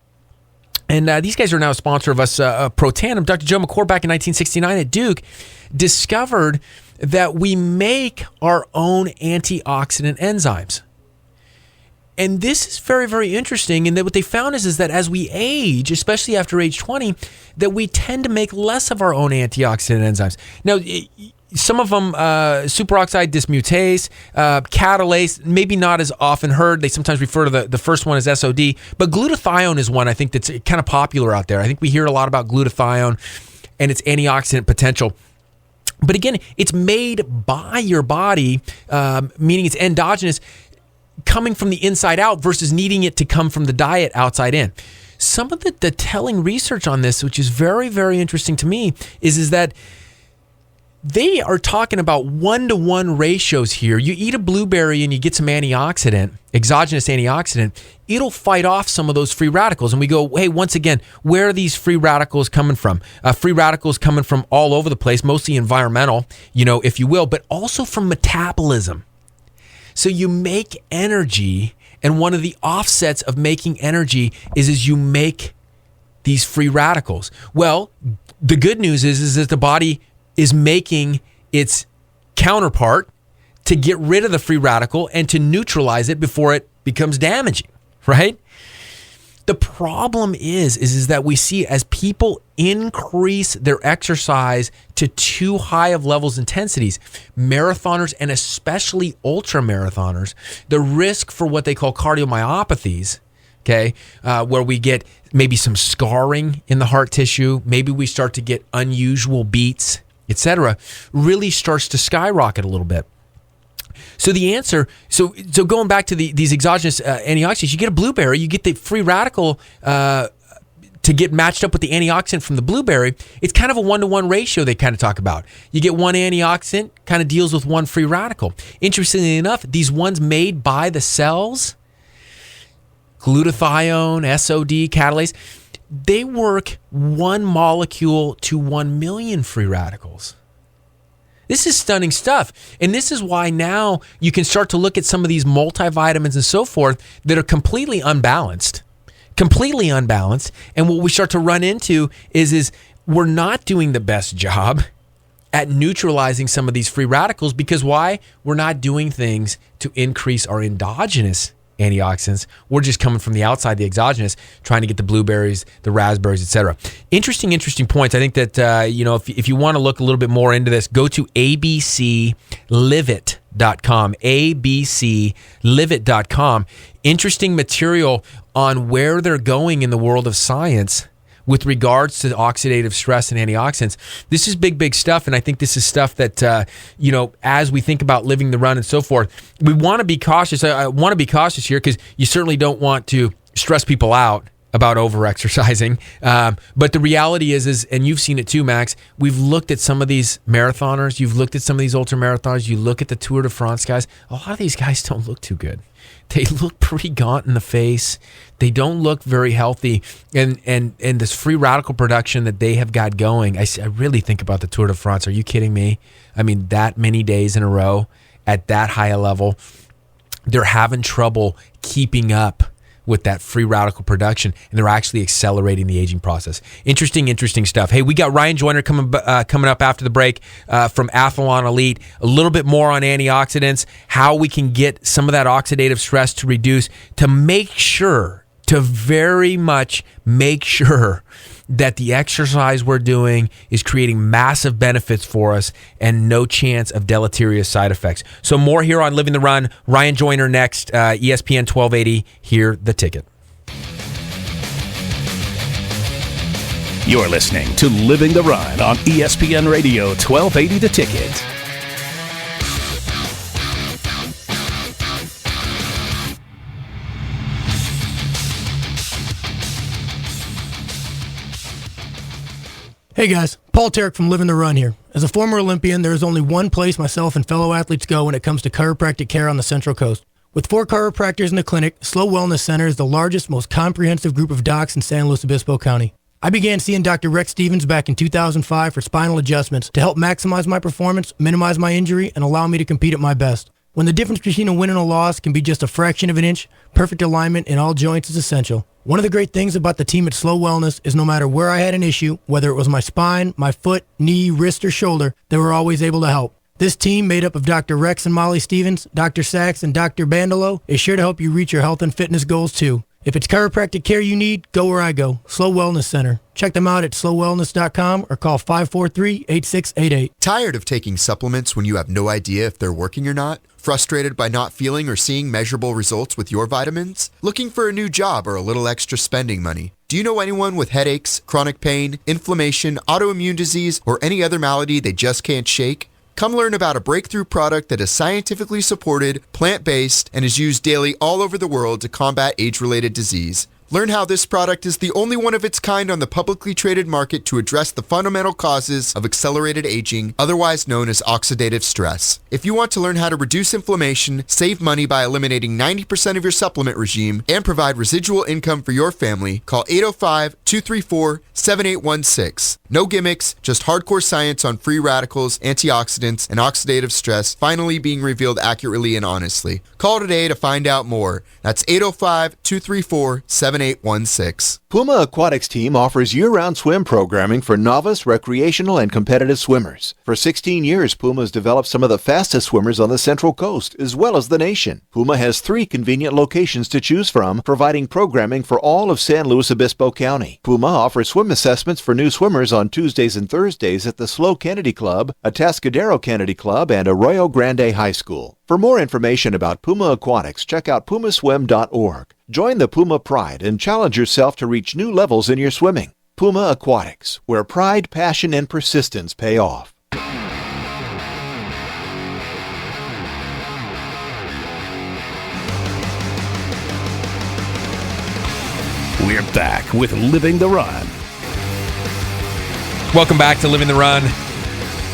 and these guys are now a sponsor of us, Pro Tandem. Dr. Joe McCord, back in 1969 at Duke, discovered that we make our own antioxidant enzymes. And this is very, very interesting. And that what they found is that as we age, especially after age 20, that we tend to make less of our own antioxidant enzymes. Now, some of them, superoxide dismutase, catalase, maybe not as often heard. They sometimes refer to the first one as SOD. But glutathione is one I think that's kind of popular out there. I think we hear a lot about glutathione and its antioxidant potential. But again, it's made by your body, meaning it's endogenous, coming from the inside out versus needing it to come from the diet outside in. Some of the telling research on this, which is very, very interesting to me, is that they are talking about 1-to-1 ratios here. You eat a blueberry and you get some antioxidant, exogenous antioxidant, it'll fight off some of those free radicals. And we go, hey, once again, where are these free radicals coming from? Free radicals coming from all over the place, mostly environmental, if you will, but also from metabolism. So you make energy, and one of the offsets of making energy is you make these free radicals. Well, the good news is that the body is making its counterpart to get rid of the free radical and to neutralize it before it becomes damaging, right? The problem is that we see as people increase their exercise to too high of levels intensities, marathoners and especially ultra marathoners, the risk for what they call cardiomyopathies, okay, where we get maybe some scarring in the heart tissue, maybe we start to get unusual beats, etc., really starts to skyrocket a little bit. So the answer, so going back to these exogenous antioxidants, you get a blueberry, you get the free radical to get matched up with the antioxidant from the blueberry. It's kind of a 1-to-1 ratio they kind of talk about. You get one antioxidant, kind of deals with one free radical. Interestingly enough, these ones made by the cells, glutathione, SOD, catalase, they work 1 molecule to 1 million free radicals. This is stunning stuff. And this is why now you can start to look at some of these multivitamins and so forth that are completely unbalanced. And what we start to run into is we're not doing the best job at neutralizing some of these free radicals because why? We're not doing things to increase our endogenous antioxidants. We're just coming from the outside, the exogenous, trying to get the blueberries, the raspberries, etc. Interesting points. I think that if you want to look a little bit more into this, go to abclivit.com. abclivit.com. Interesting material on where they're going in the world of science with regards to oxidative stress and antioxidants. This is big stuff, and I think this is stuff that, as we think about living the run and so forth, we want to be cautious. I want to be cautious here because you certainly don't want to stress people out about over-exercising. But the reality is, and you've seen it too, Max, we've looked at some of these marathoners, you've looked at some of these ultra-marathoners, you look at the Tour de France guys, a lot of these guys don't look too good. They look pretty gaunt in the face. They don't look very healthy. And this free radical production that they have got going, I really think about the Tour de France. Are you kidding me? I mean, that many days in a row at that high a level, they're having trouble keeping up with that free radical production, and they're actually accelerating the aging process. Interesting stuff. Hey, we got Ryan Joyner coming up after the break from Athlon Elite. A little bit more on antioxidants, how we can get some of that oxidative stress to reduce, to very much make sure that the exercise we're doing is creating massive benefits for us and no chance of deleterious side effects. So more here on Living the Run. Ryan Joyner next, ESPN 1280. Hear the ticket. You're listening to Living the Run on ESPN Radio 1280 The Ticket. Hey guys, Paul Tarek from Living the Run here. As a former Olympian, there is only one place myself and fellow athletes go when it comes to chiropractic care on the Central Coast. With 4 chiropractors in the clinic, Slow Wellness Center is the largest, most comprehensive group of docs in San Luis Obispo County. I began seeing Dr. Rex Stevens back in 2005 for spinal adjustments to help maximize my performance, minimize my injury, and allow me to compete at my best. When the difference between a win and a loss can be just a fraction of an inch, perfect alignment in all joints is essential. One of the great things about the team at Slow Wellness is no matter where I had an issue, whether it was my spine, my foot, knee, wrist, or shoulder, they were always able to help. This team, made up of Dr. Rex and Molly Stevens, Dr. Sachs, and Dr. Bandolo, is sure to help you reach your health and fitness goals too. If it's chiropractic care you need, go where I go, Slow Wellness Center. Check them out at slowwellness.com or call 543-8688. Tired of taking supplements when you have no idea if they're working or not? Frustrated by not feeling or seeing measurable results with your vitamins? Looking for a new job or a little extra spending money? Do you know anyone with headaches, chronic pain, inflammation, autoimmune disease, or any other malady they just can't shake? Come learn about a breakthrough product that is scientifically supported, plant-based, and is used daily all over the world to combat age-related disease. Learn how this product is the only one of its kind on the publicly traded market to address the fundamental causes of accelerated aging, otherwise known as oxidative stress. If you want to learn how to reduce inflammation, save money by eliminating 90% of your supplement regime, and provide residual income for your family, call 805-234-7816. No gimmicks, just hardcore science on free radicals, antioxidants, and oxidative stress finally being revealed accurately and honestly. Call today to find out more. That's 805-234-7816. Puma Aquatics team offers year-round swim programming for novice, recreational, and competitive swimmers. For 16 years, Puma has developed some of the fastest swimmers on the Central Coast, as well as the nation. Puma has 3 convenient locations to choose from, providing programming for all of San Luis Obispo County. Puma offers swim assessments for new swimmers on Tuesdays and Thursdays at the Slow Kennedy Club, Atascadero Kennedy Club, and Arroyo Grande High School. For more information about Puma Aquatics, check out pumaswim.org. Join the Puma Pride and challenge yourself to reach new levels in your swimming. Puma Aquatics, where pride, passion, and persistence pay off. We're back with Living the Run. Welcome back to Living the Run.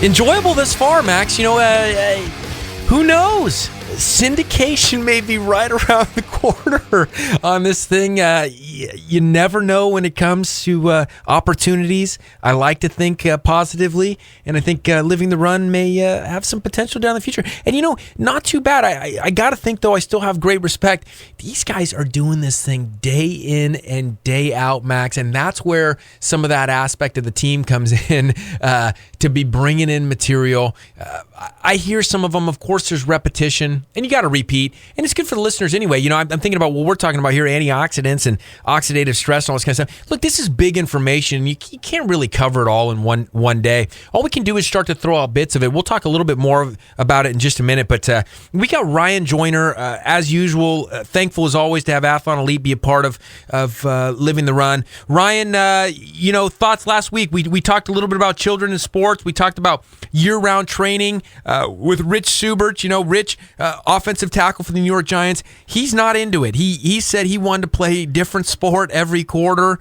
Enjoyable this far, Max. Who knows? Syndication may be right around the corner on this thing. You never know when it comes to opportunities. I like to think positively, and I think Living the Run may have some potential down the future. And, not too bad. I got to think, though, I still have great respect. These guys are doing this thing day in and day out, Max, and that's where some of that aspect of the team comes in, to be bringing in material. I hear some of them, of course, there's repetition. And you got to repeat. And it's good for the listeners anyway. I'm thinking about what we're talking about here, antioxidants and oxidative stress and all this kind of stuff. Look, this is big information. You can't really cover it all in one day. All we can do is start to throw out bits of it. We'll talk a little bit more about it in just a minute. But we got Ryan Joyner, as usual. Thankful as always to have Athlon Elite be a part of Living the Run. Ryan, thoughts last week. We talked a little bit about children in sports. We talked about year-round training with Rich Subert. Rich, offensive tackle for the New York Giants. He's not into it. He said he wanted to play a different sport every quarter.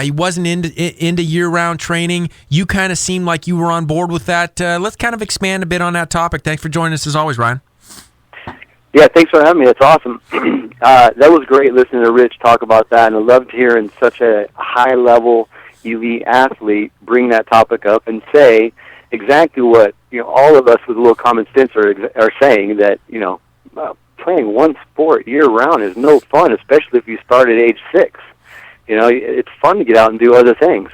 He wasn't into year-round training. You kind of seemed like you were on board with that. Let's kind of expand a bit on that topic. Thanks for joining us as always, Ryan. Yeah, thanks for having me. That's awesome. That was great listening to Rich talk about that, and I loved hearing such a high-level elite athlete bring that topic up and say exactly what all of us with a little common sense are saying, that playing one sport year round is no fun, especially if you start at age 6. It's fun to get out and do other things.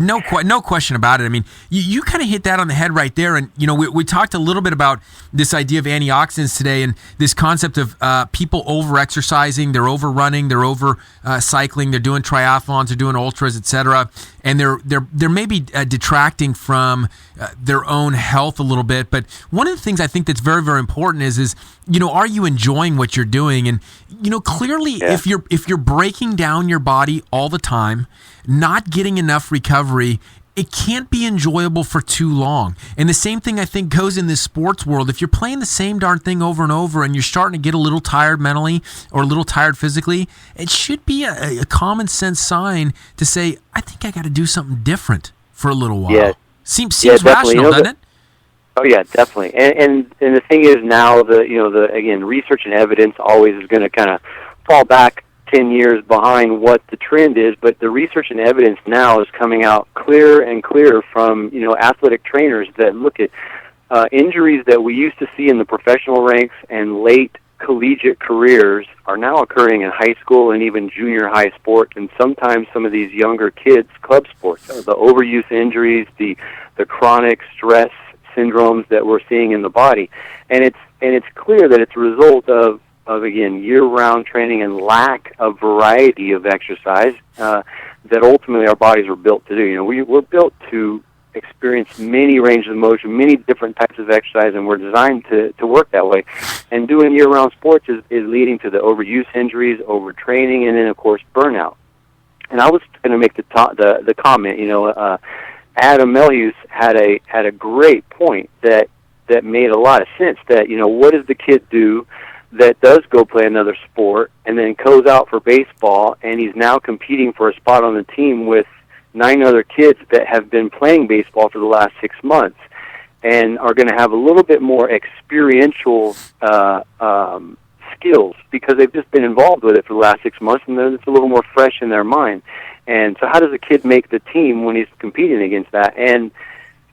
No question about it. I mean, you kind of hit that on the head right there. And, we talked a little bit about this idea of antioxidants today and this concept of people over-exercising, they're over-running, they're over-cycling, they're doing triathlons, they're doing ultras, etc. And they're maybe detracting from their own health a little bit. But one of the things I think that's very, very important is are you enjoying what you're doing? And, clearly if you're breaking down your body all the time, not getting enough recovery, it can't be enjoyable for too long. And the same thing I think goes in this sports world. If you're playing the same darn thing over and over and you're starting to get a little tired mentally or a little tired physically, it should be a common sense sign to say, I think I got to do something different for a little while. Yeah. Seems rational, doesn't it? Oh yeah, definitely. And the thing is now, again, research and evidence always is going to kind of fall back 10 years behind what the trend is, but the research and evidence now is coming out clearer and clearer from athletic trainers that look at injuries that we used to see in the professional ranks and late collegiate careers are now occurring in high school and even junior high sports, and sometimes some of these younger kids' club sports. So the overuse injuries, the chronic stress syndromes that we're seeing in the body, and it's clear that it's a result of again, year-round training and lack of variety of exercise that ultimately our bodies were built to do. You know, we're built to experience many ranges of motion, many different types of exercise, and we're designed to work that way. And doing year-round sports is leading to the overuse injuries, overtraining, and then, of course, burnout. And I was going to make the comment, you know, Adam Melhuse had a great point that made a lot of sense, that, you know, what does the kid do that does go play another sport and then goes out for baseball, and he's now competing for a spot on the team with 9 other kids that have been playing baseball for the last 6 months and are going to have a little bit more experiential skills because they've just been involved with it for the last 6 months, and then it's a little more fresh in their mind. And so how does a kid make the team when he's competing against that? And,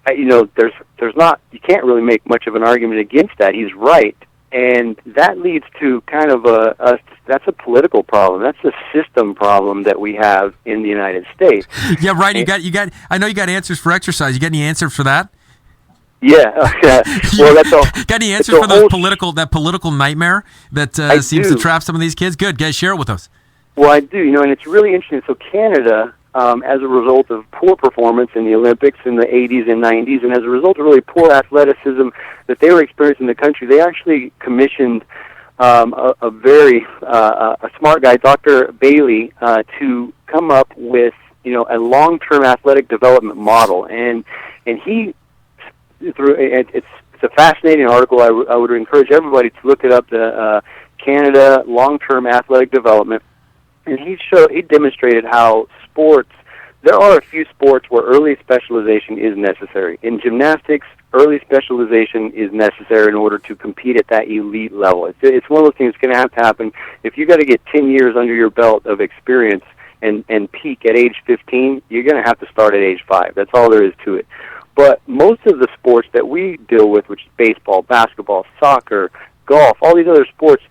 you know, there's not, you can't really make much of an argument against that. He's right. And that leads to kind of that's a political problem. That's a system problem that we have in the United States. Yeah, right. You got. I know you got answers for exercise. You got any answers for that? Yeah. Well, that's all. Got any answers for those political nightmare that seems to trap some of these kids? Good. Guys, share it with us. Well, I do. You know, and it's really interesting. So Canada, as a result of poor performance in the Olympics in the 80s and 90s, and as a result of really poor athleticism that they were experiencing in the country, they actually commissioned a very smart guy, Dr. Bailey, to come up with, you know, a long-term athletic development model. And he, it's a fascinating article. I would encourage everybody to look it up, the Canada long-term athletic development. And he demonstrated how sports, there are a few sports where early specialization is necessary. In gymnastics, early specialization is necessary in order to compete at that elite level. It's one of those things that's going to have to happen. If you got to get 10 years under your belt of experience and peak at age 15, you're going to have to start at age 5. That's all there is to it. But most of the sports that we deal with, which is baseball, basketball, soccer, golf, all these other sports,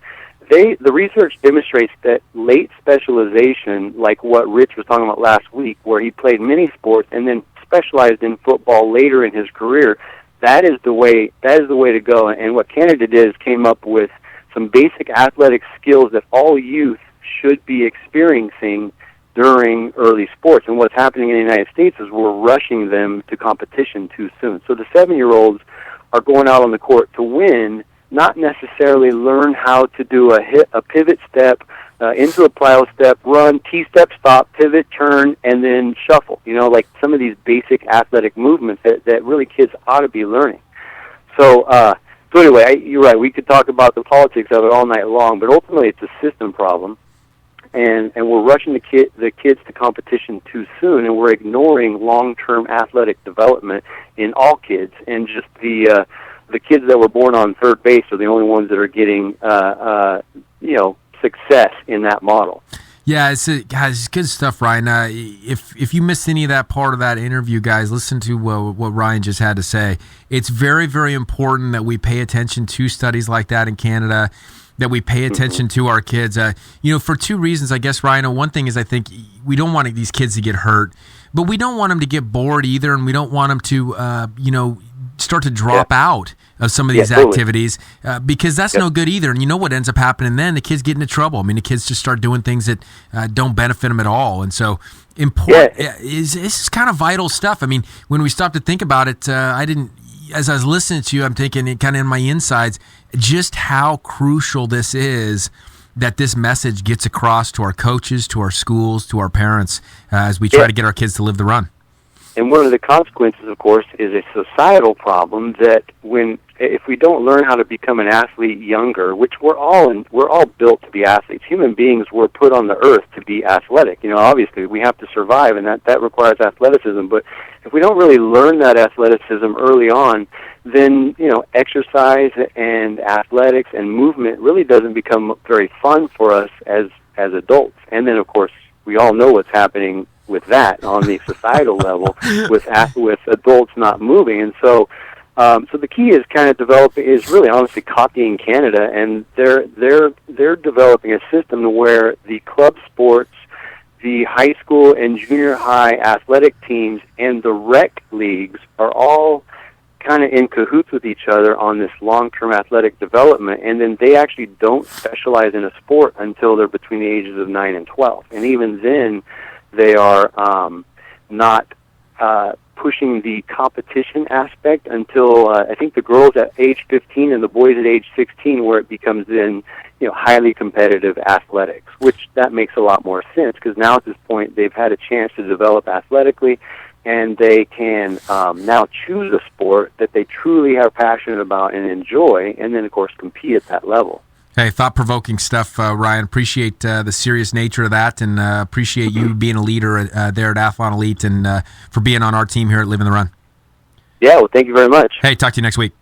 the research demonstrates that late specialization, like what Rich was talking about last week, where he played many sports and then specialized in football later in his career, that is the way to go. And what Canada did is came up with some basic athletic skills that all youth should be experiencing during early sports. And what's happening in the United States is we're rushing them to competition too soon. So the 7-year-olds are going out on the court to win, not necessarily learn how to do a pivot step into a plyo step, run, T-step, stop, pivot, turn, and then shuffle. You know, like some of these basic athletic movements that really kids ought to be learning. So anyway, you're right. We could talk about the politics of it all night long, but ultimately it's a system problem, and we're rushing the kids to competition too soon, and we're ignoring long-term athletic development in all kids, and just the kids that were born on third base are the only ones that are getting, success in that model. Yeah, guys, good stuff, Ryan. If you missed any of that part of that interview, guys, listen to what Ryan just had to say. It's very, very important that we pay attention to studies like that in Canada, that we pay attention to our kids. For 2 reasons, I guess, Ryan. One thing is I think we don't want these kids to get hurt, but we don't want them to get bored either, and we don't want them to, start to drop out of some of these activities because that's no good either. And you know what ends up happening then? The kids get into trouble. I mean, the kids just start doing things that don't benefit them at all. And so important is kind of vital stuff. I mean, when we stop to think about it, as I was listening to you, I'm thinking kind of in my insides just how crucial this is, that this message gets across to our coaches, to our schools, to our parents as we try to get our kids to live the run. And one of the consequences, of course, is a societal problem that if we don't learn how to become an athlete younger, which we're all built to be athletes. Human beings were put on the earth to be athletic. You know, obviously we have to survive, and that requires athleticism. But if we don't really learn that athleticism early on, then exercise and athletics and movement really doesn't become very fun for us as adults. And then, of course, we all know what's happening with that on the societal level with adults not moving. And so So the key is kind of really honestly copying Canada, and they're developing a system where the club sports, the high school and junior high athletic teams, and the rec leagues are all kind of in cahoots with each other on this long-term athletic development, and then they actually don't specialize in a sport until they're between the ages of 9 and 12. And even then, they are not pushing the competition aspect until I think the girls at age 15 and the boys at age 16, where it becomes then highly competitive athletics, which that makes a lot more sense because now at this point they've had a chance to develop athletically, and they can now choose a sport that they truly are passionate about and enjoy, and then of course compete at that level. Hey, thought-provoking stuff, Ryan. Appreciate the serious nature of that, and appreciate you being a leader there at Athlon Elite, and for being on our team here at Living the Run. Yeah, well, thank you very much. Hey, talk to you next week.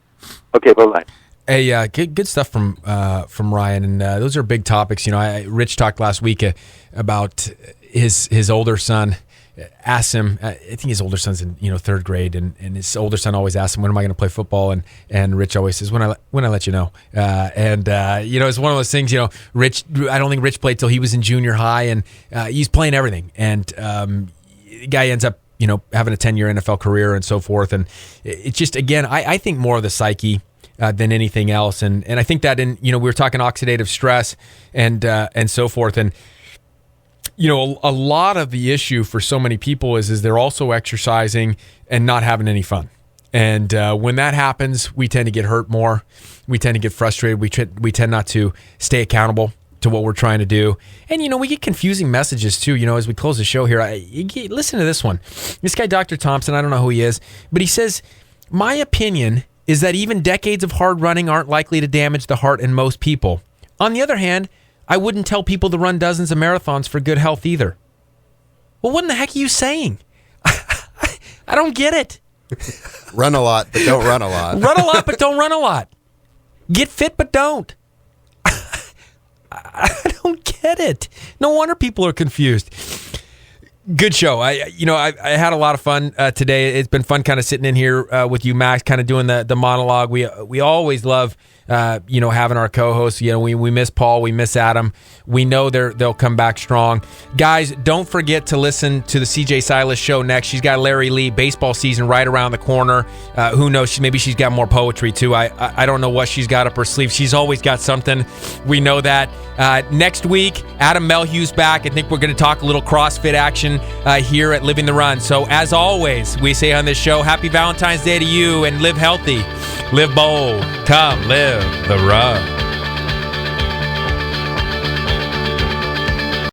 Okay, bye-bye. Hey, good stuff from Ryan, and those are big topics. Rich talked last week about his older son. Asked him, I think his older son's in third grade, and his older son always asks him, when am I going to play football? And Rich always says, when I let you know. It's one of those things. Rich, I don't think Rich played till he was in junior high, and he's playing everything. And the guy ends up having a 10-year NFL career and so forth. And it's just, again, I think more of the psyche than anything else. And I think that we were talking oxidative stress and so forth. And a lot of the issue for so many people is they're also exercising and not having any fun. And when that happens, we tend to get hurt more. We tend to get frustrated. We tend not to stay accountable to what we're trying to do. And, we get confusing messages too, as we close the show here. Listen to this one. This guy, Dr. Thompson, I don't know who he is, but he says, my opinion is that even decades of hard running aren't likely to damage the heart in most people. On the other hand, I wouldn't tell people to run dozens of marathons for good health either. Well, what in the heck are you saying? I don't get it. Run a lot, but don't run a lot. Run a lot, but don't run a lot. Get fit, but don't. I don't get it. No wonder people are confused. Good show. I had a lot of fun today. It's been fun kind of sitting in here with you, Max, kind of doing the monologue. We always love having our co-hosts. We miss Paul, we miss Adam. We know they'll come back strong. Guys, don't forget to listen to the CJ Silas show next. She's got Larry Lee, baseball season right around the corner. Who knows? Maybe she's got more poetry too. I don't know what she's got up her sleeve. She's always got something. We know that. Next week, Adam Melhugh's back. I think we're going to talk a little CrossFit action here at Living the Run. So as always, we say on this show, happy Valentine's Day to you, and live healthy, live bold, come live the run.